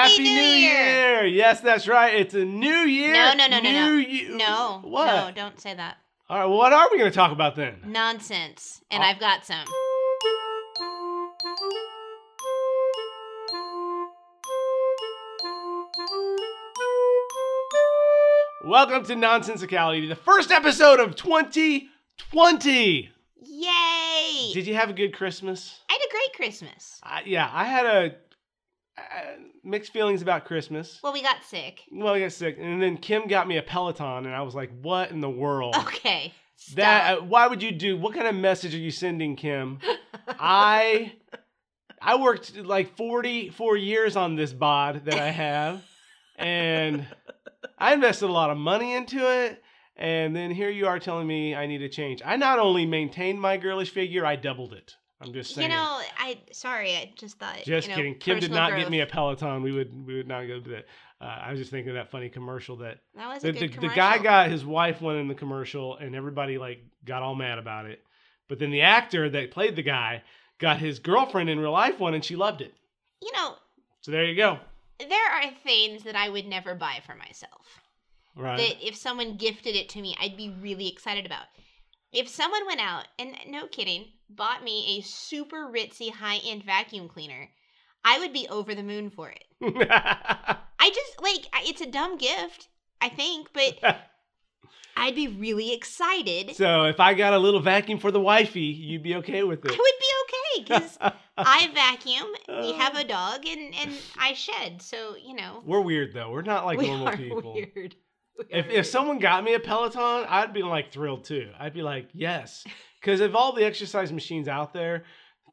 Happy New Year! Yes, that's right. It's a new year. No. No. What? No, don't say that. All right, well, what are we going to talk about then? Nonsense. And I've got some. Welcome to Nonsensicality, the first episode of 2020. Yay! Did you have a good Christmas? I had a great Christmas. Yeah, I had mixed feelings about Christmas. Well, we got sick. I got sick, and then Kim got me a Peloton, and I was like, what in the world? Okay, stop. Why would you do, what kind of message are you sending, Kim? I worked like 44 years on this bod that I have, and I invested a lot of money into it, and then here you are telling me I need to change. I not only maintained my girlish figure, I doubled it. I'm just saying. I just thought. Just kidding. Kim did not get me a Peloton. We would not go to that. I was just thinking of that funny commercial that was a good commercial. The guy got his wife one in the commercial, and everybody got all mad about it. But then the actor that played the guy got his girlfriend in real life one, and she loved it. So there you go. There are things that I would never buy for myself. Right. That if someone gifted it to me, I'd be really excited about. If someone went out, and no kidding, bought me a super ritzy high-end vacuum cleaner, I would be over the moon for it. It's a dumb gift, I think, but I'd be really excited. So if I got a little vacuum for the wifey, you'd be okay with it? I would be okay, because I vacuum, we have a dog, and I shed, so, We're weird, though. We're not like normal people. Weird. If someone got me a Peloton, I'd be thrilled too. I'd be like, yes. Because of all the exercise machines out there,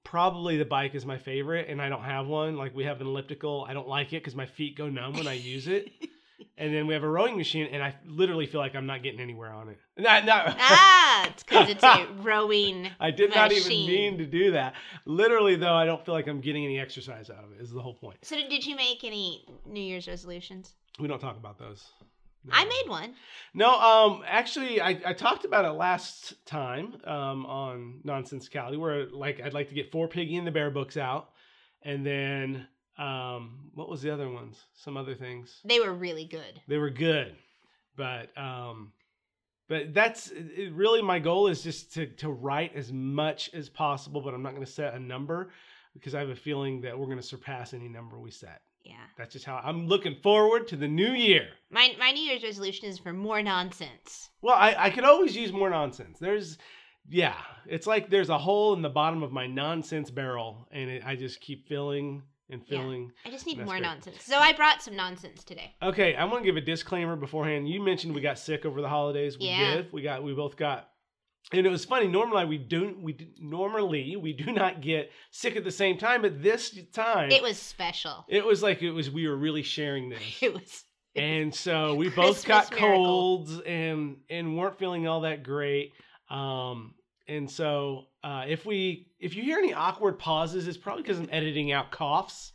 probably the bike is my favorite, and I don't have one. We have an elliptical. I don't like it because my feet go numb when I use it. And then we have a rowing machine, and I literally feel like I'm not getting anywhere on it. It's because it's a rowing I did machine. Not even mean to do that. Literally, though, I don't feel like I'm getting any exercise out of it, is the whole point. So did you make any New Year's resolutions? We don't talk about those. No. I made one. No, actually, I talked about it last time on Nonsensicality, where I'd like to get 4 Piggy and the Bear books out, and then what was the other ones? Some other things. They were really good. They were good, but that's really my goal is just to write as much as possible, but I'm not going to set a number because I have a feeling that we're going to surpass any number we set. Yeah. That's just how I'm looking forward to the new year. My New Year's resolution is for more nonsense. Well, I could always use more nonsense. It's like there's a hole in the bottom of my nonsense barrel, and I just keep filling and filling. Yeah, I just need more nonsense. So I brought some nonsense today. Okay, I'm going to give a disclaimer beforehand. You mentioned we got sick over the holidays. We did. We both got. And it was funny. Normally we do not get sick at the same time, but this time it was special. It was we were really sharing this. And so we both Christmas got colds and weren't feeling all that great. And so if you hear any awkward pauses, it's probably because I'm editing out coughs,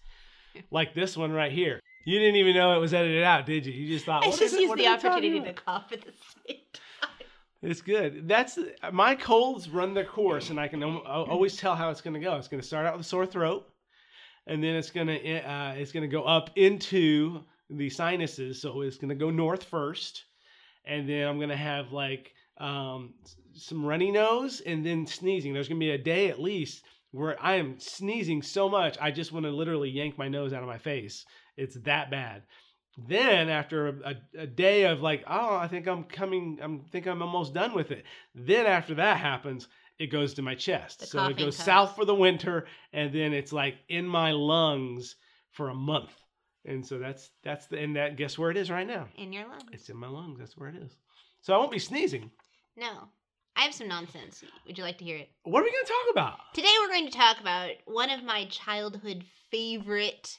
like this one right here. You didn't even know it was edited out, did you? You just thought I just used the opportunity to cough at the same time. It's good. My colds run their course, and I can always tell how it's going to go. It's going to start out with a sore throat, and then it's going to go up into the sinuses. So it's going to go north first, and then I'm going to have some runny nose, and then sneezing. There's going to be a day at least where I am sneezing so much I just want to literally yank my nose out of my face. It's that bad. Then after a day of I think I'm almost done with it. Then after that happens, it goes to my chest. So it goes south for the winter, and then it's in my lungs for a month. And so guess where it is right now? In your lungs. It's in my lungs. That's where it is. So I won't be sneezing. No. I have some nonsense. Would you like to hear it? What are we going to talk about? Today we're going to talk about one of my childhood favorite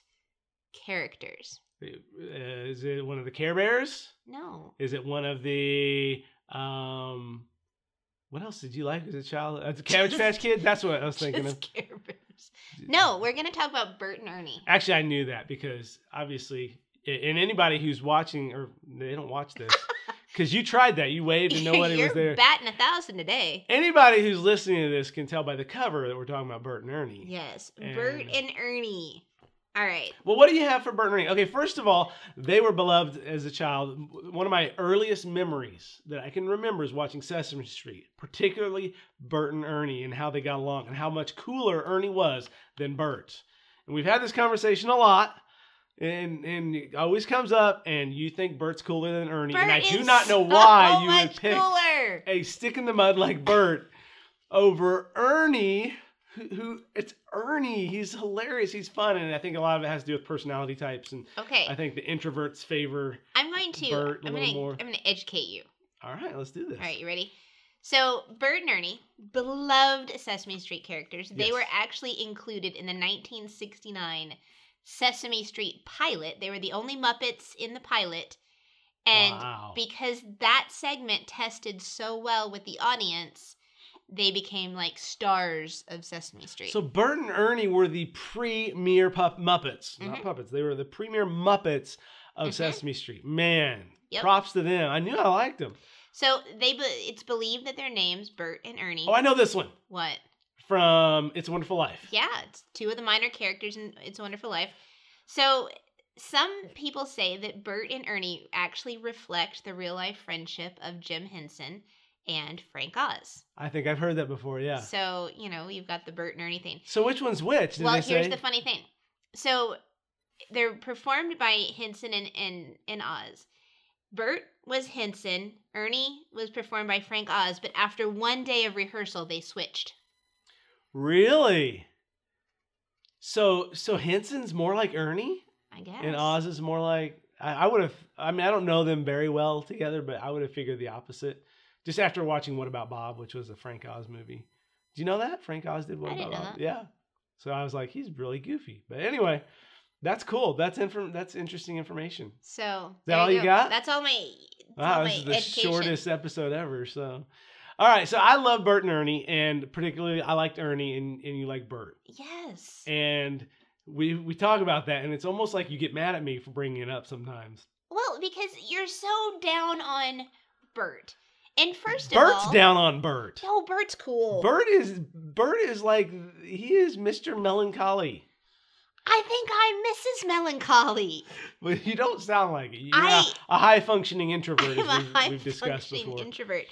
characters. Is it one of the Care Bears? No. Is it one of the what else did you like as a child? As a Cabbage Patch Kid? That's what I was thinking of. Care Bears. No, we're going to talk about Bert and Ernie. Actually, I knew that because obviously, and anybody who's watching, or they don't watch this, because you tried that. You waved and nobody was there. You're batting 1,000 today. Anybody who's listening to this can tell by the cover that we're talking about Bert and Ernie. Yes, Bert and Ernie. All right. Well, what do you have for Bert and Ernie? Okay, first of all, they were beloved as a child. One of my earliest memories that I can remember is watching Sesame Street, particularly Bert and Ernie and how they got along and how much cooler Ernie was than Bert. And we've had this conversation a lot, and it always comes up, and you think Bert's cooler than Ernie, and I do not know why you would pick a stick in the mud like Bert over Ernie. Who it's Ernie. He's hilarious. He's fun, and I think a lot of it has to do with personality types. And I think the introverts favor Bert a little more. I'm going to educate you. All right, let's do this. All right, you ready? So Bert and Ernie, beloved Sesame Street characters. They were actually included in the 1969 Sesame Street pilot. They were the only Muppets in the pilot, and because that segment tested so well with the audience, they became like stars of Sesame Street. So Bert and Ernie were the premier Muppets. Not puppets. They were the premier Muppets of Sesame Street. Man, props to them. I knew I liked them. So it's believed that their names, Bert and Ernie. Oh, I know this one. What? From It's a Wonderful Life. Yeah, it's two of the minor characters in It's a Wonderful Life. So some people say that Bert and Ernie actually reflect the real-life friendship of Jim Henson and Frank Oz. I think I've heard that before, yeah. So, you've got the Bert and Ernie thing. So which one's which? Here's the funny thing. So they're performed by Henson and Oz. Bert was Henson, Ernie was performed by Frank Oz, but after one day of rehearsal, they switched. Really? So Henson's more like Ernie? I guess. And Oz is more like... I don't know them very well together, but I would have figured the opposite. Just after watching What About Bob, which was a Frank Oz movie. Do you know that? Frank Oz did What About Bob? That. Yeah. So I was like, he's really goofy. But anyway, that's cool. That's interesting information. So is that all you got? That's all my this is the shortest episode ever. So, all right. So I love Bert and Ernie, and particularly I liked Ernie, and you like Bert. Yes. And we talk about that, and it's almost like you get mad at me for bringing it up sometimes. Well, because you're so down on Bert. And first of Bert's all, down on Bert. No, Bert's cool. Bert is like, he is Mr. Melancholy. I think I'm Mrs. Melancholy. But you don't sound like it. You're a high-functioning introvert, as we've discussed before. Introvert.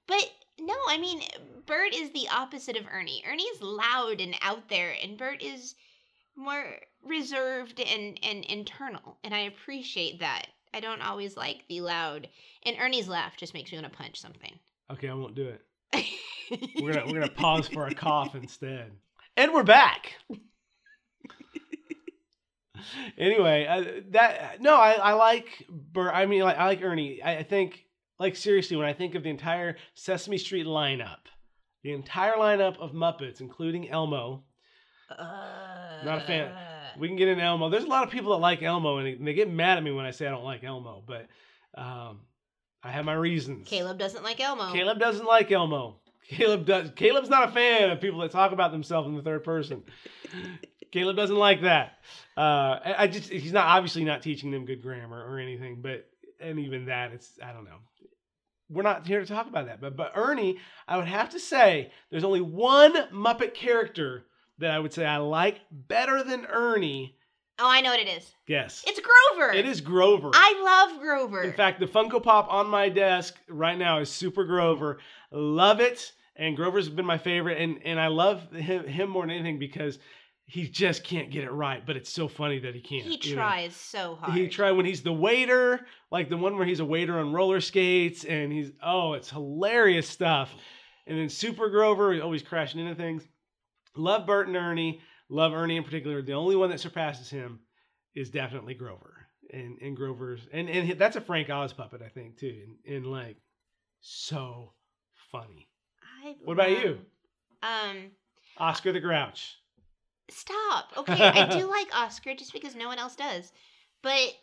But no, I mean, Bert is the opposite of Ernie. Ernie's loud and out there, and Bert is more reserved and internal. And I appreciate that. I don't always like the loud. And Ernie's laugh just makes me want to punch something. Okay, I won't do it. We're gonna pause for a cough instead. And we're back. Anyway, I like Bert. I mean, I like Ernie. I think, like, seriously, when I think of the entire Sesame Street lineup, the entire lineup of Muppets, including Elmo, not a fan. We can get into Elmo. There's a lot of people that like Elmo, and they get mad at me when I say I don't like Elmo, but I have my reasons. Caleb doesn't like Elmo. Caleb doesn't like Elmo. Caleb's not a fan of people that talk about themselves in the third person. Caleb doesn't like that. He's obviously not teaching them good grammar or anything, and even that, I don't know. We're not here to talk about that. But Ernie, I would have to say, there's only one Muppet character that I would say I like better than Ernie. Oh, I know what it is. Yes. It's Grover. It is Grover. I love Grover. In fact, the Funko Pop on my desk right now is Super Grover. Love it. And Grover's been my favorite. And I love him more than anything because he just can't get it right. But it's so funny that he can't. He tries so hard. He tried when he's the waiter, like the one where he's a waiter on roller skates. And it's hilarious stuff. And then Super Grover, always crashing into things. Love Bert and Ernie. Love Ernie in particular. The only one that surpasses him is definitely Grover. And Grover's and that's a Frank Oz puppet, I think, too. And like, so funny. What about you? Oscar the Grouch. Stop. Okay, I do like Oscar just because no one else does. But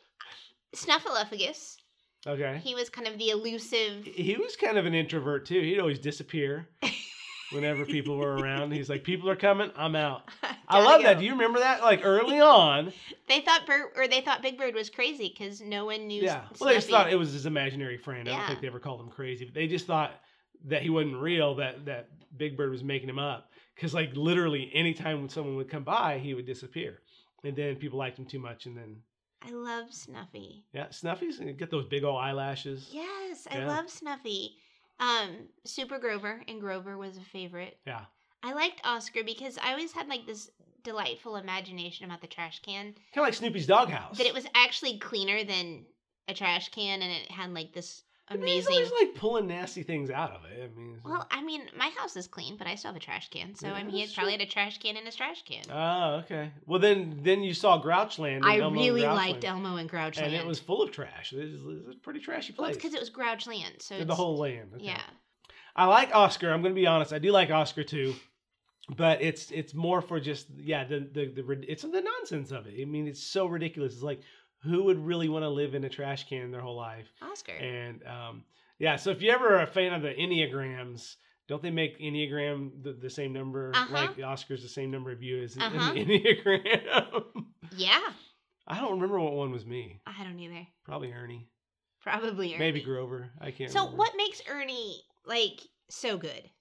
Snuffleupagus. Okay. He was kind of the elusive. He was kind of an introvert too. He'd always disappear whenever people were around. He's like, people are coming, I'm out. I love that. Do you remember that? Like early on, they thought Big Bird was crazy because no one knew. Yeah. Well, they just thought it was his imaginary friend. I don't think they ever called him crazy. But they just thought that he wasn't real. That Big Bird was making him up. Because like literally anytime when someone would come by, he would disappear. And then people liked him too much, and then... I love Snuffy. Yeah, Snuffy's get those big old eyelashes. Yes, I love Snuffy. Super Grover, and Grover was a favorite. Yeah. I liked Oscar because I always had like this delightful imagination about the trash can. Kind of like Snoopy's doghouse. That it was actually cleaner than a trash can, and it had like this amazing... He's always like pulling nasty things out of it. I mean, my house is clean, but I still have a trash can. So, he had probably had a trash can in his trash can. Oh, okay. Well, then you saw Grouchland. I really liked Elmo and Grouchland. And it was full of trash. It was a pretty trashy place. Well, it's because it was Grouchland. So the whole land. Okay. Yeah. I like Oscar. I'm going to be honest. I do like Oscar too. But it's more for just, it's the nonsense of it. I mean, it's so ridiculous. It's like, who would really want to live in a trash can their whole life? Oscar. And so if you ever are a fan of the Enneagrams, don't they make Enneagram the same number? Like Oscar's the same number of you as in the Enneagram. Yeah. I don't remember what one was me. I don't either. Probably Ernie. Maybe Grover. I can't So remember. what makes Ernie, like, so good?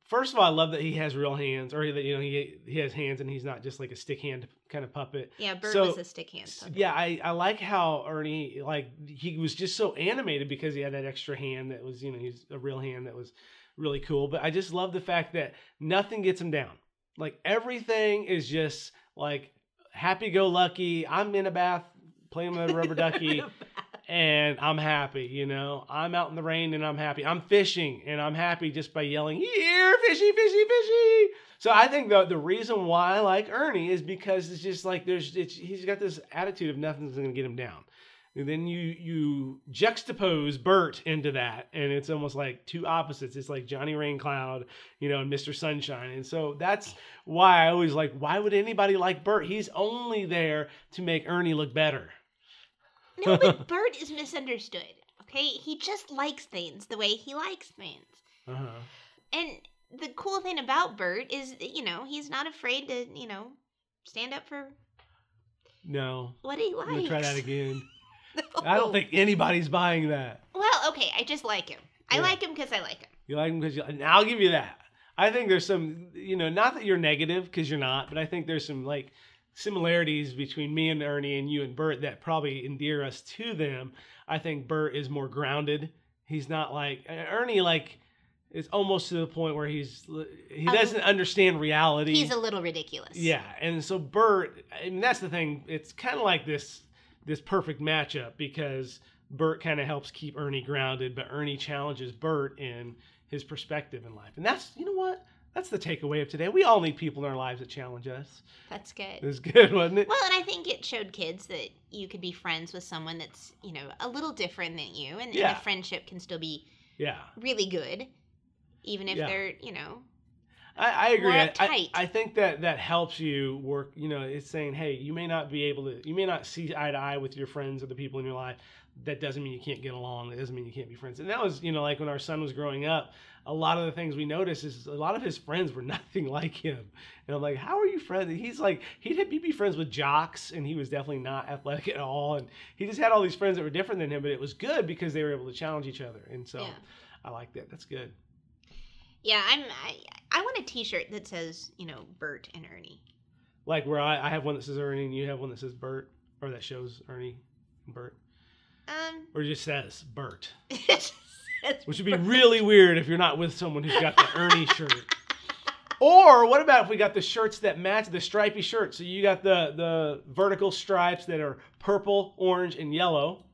First of all, I love that he has real hands, or that he has hands, and he's not just like a stick hand kind of puppet. Yeah, Bert was a stick hand puppet. Yeah, I like how Ernie, like, he was just so animated because he had that extra hand that was, he's a real hand that was really cool. But I just love the fact that nothing gets him down. Like, everything is just like happy-go-lucky. I'm in a bath playing with a rubber ducky. And I'm happy, I'm out in the rain and I'm happy. I'm fishing and I'm happy just by yelling, here, fishy, fishy, fishy. So I think the reason why I like Ernie is because it's just like he's got this attitude of nothing's going to get him down. And then you juxtapose Bert into that, and it's almost like two opposites. It's like Johnny Raincloud, and Mr. Sunshine. And so that's why I always like, why would anybody like Bert? He's only there to make Ernie look better. No, but Bert is misunderstood, okay? He just likes things the way he likes things. Uh-huh. And the cool thing about Bert is that, he's not afraid to, stand up for what he likes. I'm gonna try that again. No. I don't think anybody's buying that. Well, okay, I just like him. I like him because I like him. You like him because and I'll give you that. I think there's some, not that you're negative, because you're not, but I think there's some, like, similarities between me and Ernie and you and Bert that probably endear us to them. I think Bert is more grounded. He's not like Ernie, like, is almost to the point where he doesn't understand reality. He's a little ridiculous. Yeah, and so Bert, I mean, that's the thing. It's kind of like this perfect matchup because Bert kind of helps keep Ernie grounded, but Ernie challenges Bert in his perspective in life. And that's, you know what? That's the takeaway of today. We all need people in our lives that challenge us. That's good. It was good, wasn't it? Well, and I think it showed kids that you could be friends with someone that's, a little different than you. And a friendship can still be really good, even if they're, I agree. more uptight. I think that helps you work. It's saying, hey, you may not see eye to eye with your friends or the people in your life. That doesn't mean you can't get along. That doesn't mean you can't be friends. And that was, like when our son was growing up, a lot of the things we noticed is a lot of his friends were nothing like him. And I'm like, how are you friends? He's like, he'd be friends with jocks, and he was definitely not athletic at all. And he just had all these friends that were different than him, but it was good because they were able to challenge each other. And so I like that. That's good. Yeah, I want a T-shirt that says, Bert and Ernie. Like where I have one that says Ernie and you have one that says Bert, or that shows Ernie and Bert. Or just says Bert. Which would be really weird if you're not with someone who's got the Ernie shirt. Or what about if we got the shirts that match, the stripy shirts? So you got the vertical stripes that are purple, orange, and yellow.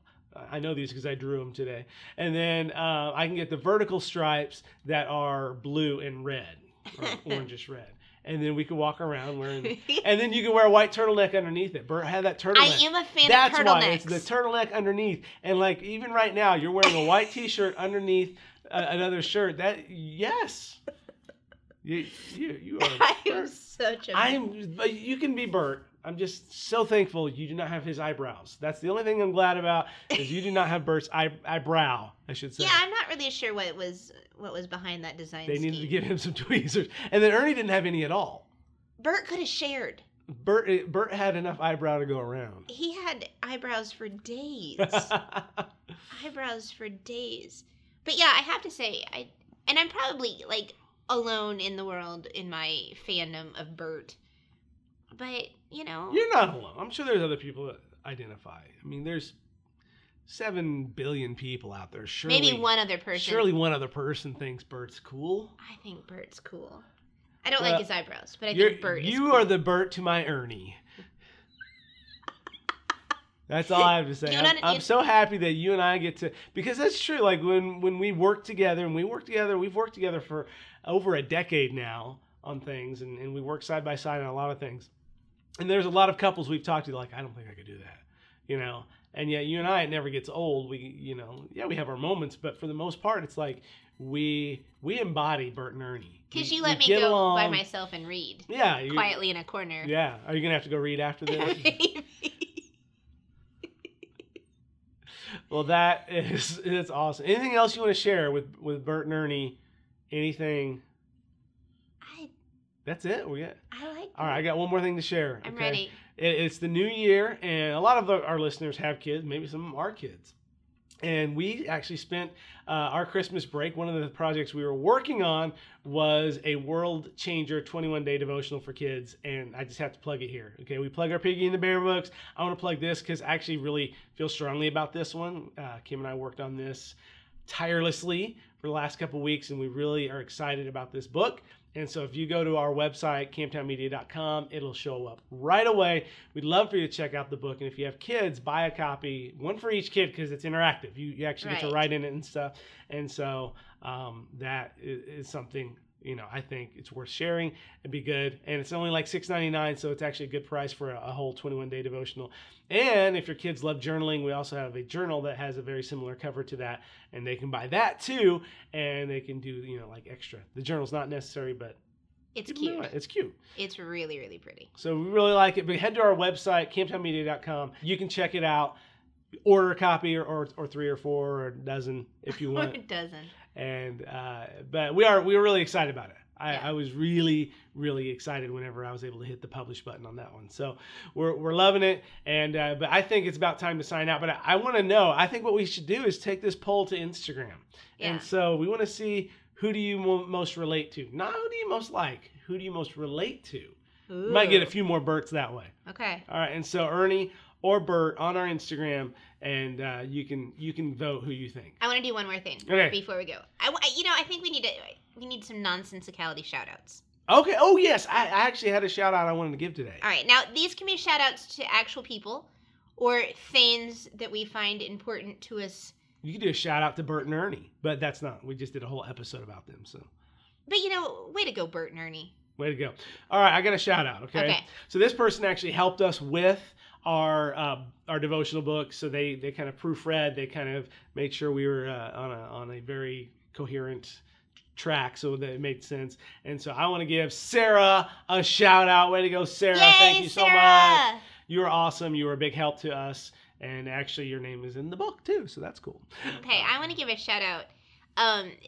I know these because I drew them today. And then I can get the vertical stripes that are blue and red, or orangish red. And then we can walk around wearing, and then you can wear a white turtleneck underneath it. Bert had that turtleneck. I am a fan of turtlenecks. That's why it's the turtleneck underneath. And like even right now, you're wearing a white T-shirt underneath another shirt. Yes, you are. I am such a. You can be Bert. I'm just so thankful you do not have his eyebrows. That's the only thing I'm glad about is you do not have Bert's eyebrow, I should say. Yeah, I'm not really sure what was behind that design They needed to give him some tweezers. And then Ernie didn't have any at all. Bert could have shared. Bert had enough eyebrow to go around. He had eyebrows for days. Eyebrows for days. But yeah, I have to say, I'm probably like alone in the world in my fandom of Bert. But, you know. You're not alone. I'm sure there's other people that identify. I mean, there's 7 billion people out there. Surely, maybe one other person. Surely one other person thinks Bert's cool. I think Bert's cool. I don't like his eyebrows, but I think Bert is cool. You are the Bert to my Ernie. That's all I have to say. I'm so happy that you and I get to, because that's true. Like when we work together, we've worked together for over a decade now on things, and we work side by side on a lot of things. And there's a lot of couples we've talked to, like, I don't think I could do that, you know. And yet you and I, it never gets old. We, you know, we have our moments, but for the most part, it's like we embody Bert and Ernie. Because you let me go along by myself and read. Yeah. Quietly in a corner. Yeah. Are you going to have to go read after this? Maybe. Well, it's awesome. Anything else you want to share with Bert and Ernie? Anything? That's it. I like All right, I got one more thing to share. I'm ready. It's the new year, and a lot of our listeners have kids. Maybe some of them are kids. And we actually spent our Christmas break. One of the projects we were working on was a World Changer 21-day devotional for kids. And I just have to plug it here. Okay, we plug our Piggy and the Bear books. I want to plug this because I actually really feel strongly about this one. Kim and I worked on this tirelessly for the last couple of weeks, and we really are excited about this book. And so if you go to our website, camptownmedia.com, it'll show up right away. We'd love for you to check out the book. And if you have kids, buy a copy, one for each kid, because it's interactive. You actually get to write in it and stuff. And so that is something, you know, I think it's worth sharing. It'd be good. And it's only like $6.99, so it's actually a good price for a whole 21-day devotional. And if your kids love journaling, we also have a journal that has a very similar cover to that. And they can buy that too, and they can do, you know, like extra. The journal's not necessary, but it's cute. It's cute. It's really, really pretty. So we really like it. But head to our website, camptownmedia.com. You can check it out. Order a copy or 3 or 4 or a dozen if you want. Or a dozen. And but we were really excited about it. I was really, really excited whenever I was able to hit the publish button on that one. So we're loving it. And but I think it's about time to sign out. But I want to know. I think what we should do is take this poll to Instagram. Yeah. And so we want to see, who do you most relate to? Not who do you most like. Who do you most relate to? Ooh. You might get a few more Berts that way. Okay. All right. And so Ernie or Bert on our Instagram, and you can vote who you think. I want to do one more thing before we go. I think we need some nonsensicality shout outs. Okay. Oh yes, I actually had a shout out I wanted to give today. All right. Now these can be shout outs to actual people or things that we find important to us. You could do a shout out to Bert and Ernie, but that's not. We just did a whole episode about them, so. But way to go, Bert and Ernie. Way to go. All right, I got a shout out. Okay. So this person actually helped us with our devotional book. So they kind of proofread. They kind of made sure we were on a very coherent track, so that it made sense. And so I want to give Sarah a shout out. Way to go, Sarah! Yay, thank you so Sarah! much. You were awesome. You were a big help to us. And actually, your name is in the book too, so that's cool. Okay, I want to give a shout out.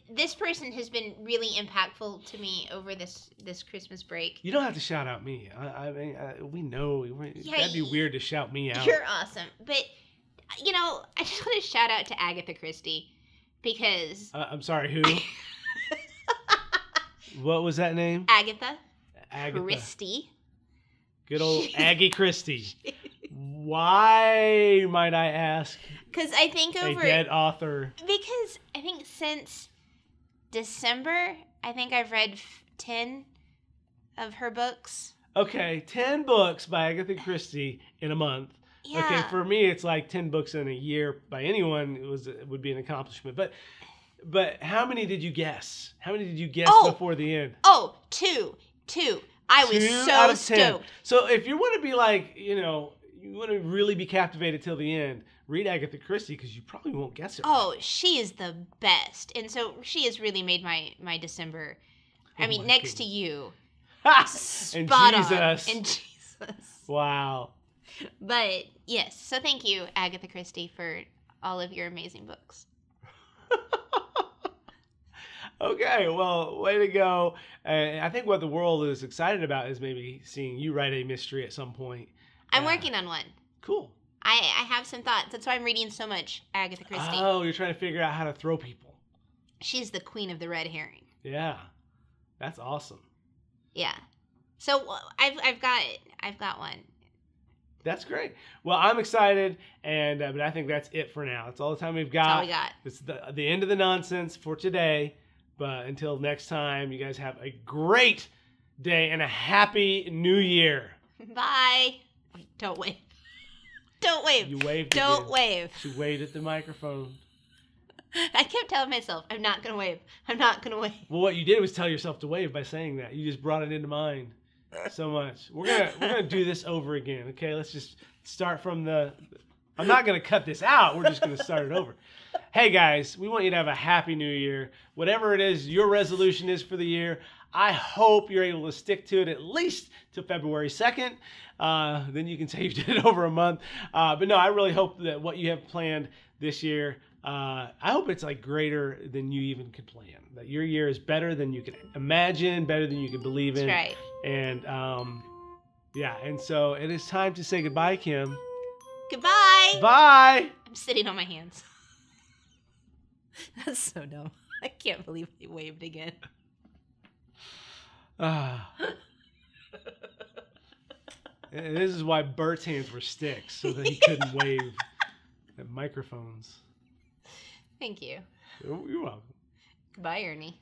This person has been really impactful to me over this Christmas break. You don't have to shout out me. I mean, we know. That'd be weird to shout me out. You're awesome. But, I just want to shout out to Agatha Christie because... I'm sorry, who? What was that name? Agatha Christie. Good old Aggie Christie. Why, might I ask? Because I think a dead author. Because I think since December, I think I've read 10 of her books. Okay, 10 books by Agatha Christie in a month. Yeah. Okay, for me, it's like 10 books in a year by anyone. It would be an accomplishment. But how many did you guess? How many did you guess before the end? Oh, two. I was so stoked. So if you want to be like, you want to really be captivated till the end, read Agatha Christie because you probably won't guess it. Oh, she is the best. And so she has really made my December. I mean, next to you. And Jesus. And Jesus. Wow. But yes, so thank you, Agatha Christie, for all of your amazing books. Okay, well, way to go. I think what the world is excited about is maybe seeing you write a mystery at some point. I'm working on one. Cool. I have some thoughts. That's why I'm reading so much Agatha Christie. Oh, you're trying to figure out how to throw people. She's the queen of the red herring. Yeah. That's awesome. Yeah. So I've got one. That's great. Well, I'm excited, and but I think that's it for now. That's all the time we've got. That's all we got. It's the end of the nonsense for today. But until next time, you guys have a great day and a happy new year. Bye. Don't wave. Don't wave. You waved. Don't wave. She waved at the microphone. I kept telling myself, I'm not going to wave. I'm not going to wave. Well, what you did was tell yourself to wave by saying that. You just brought it into mind so much. We're gonna do this over again. Okay, let's just start from the. I'm not gonna cut this out. We're just gonna start it over. Hey guys, we want you to have a happy new year. Whatever it is your resolution is for the year, I hope you're able to stick to it at least till February 2nd. Then you can say you did it over a month. But no, I really hope that what you have planned this year, I hope it's like greater than you even could plan. That your year is better than you could imagine, better than you could believe in. That's right. And yeah, and so it is time to say goodbye, Kim. Goodbye. Bye. I'm sitting on my hands. That's so dumb. I can't believe they waved again. And this is why Bert's hands were sticks, so that he couldn't wave at microphones. Thank you. You're welcome. Goodbye, Ernie.